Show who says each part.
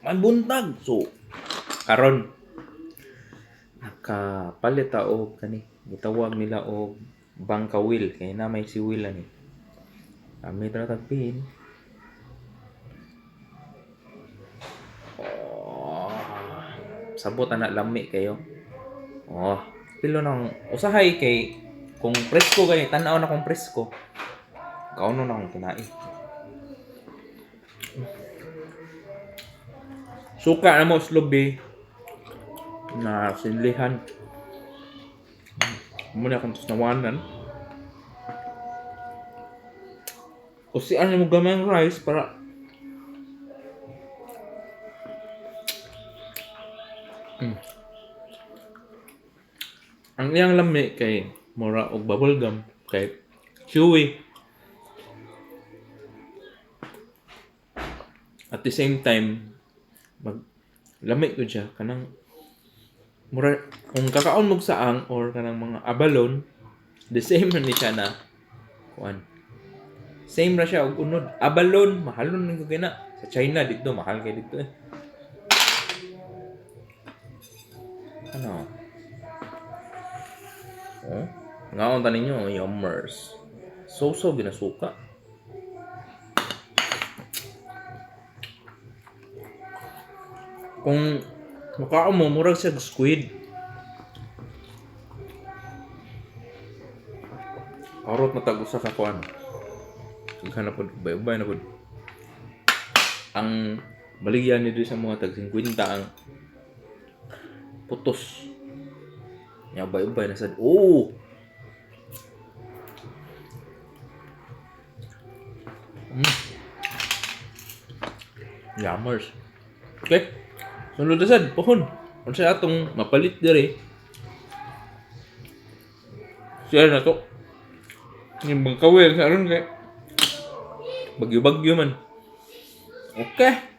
Speaker 1: manbuntag. So karon nakapalit ta og kani gitawag nila og bangka wheel kay na may si wheel ani. Kami tra tagpin. Oh, sabot ana lami kayo. Oh, pilo nang usahay kay kung presko gani tan-aw na kung presko. Kauno na akong kinain. Suka na mo slobi na sinlihan. Muna akong nawanan. O si ano mo gamay ang rice para ang iyang lami kay mura og bubble gum kay chewy. At the same time mag lami ko siya kanang mura kung kakaon mo saang or kanang mga abalon the same na ni siya na kuan. Same ra siya og unod. Abalon mahalon ning gina sa China dito mahal kay dito eh. Ano? Oh, ngaon ta ninyo yummers. So ginasuka. Kung makaon mo murag siya squid. Arot na tag usa ka kuan. Kana pod bay na pod. Ang baligyan ni sa mga tag 50 ang putos. Ya bay na sad. Oh. Yummers. Okay. Sunod na sad pohon. Unsa atong mapalit diri? Share na to. Yung bangkawel sa aron kay bagyo-bagyo man. Okay.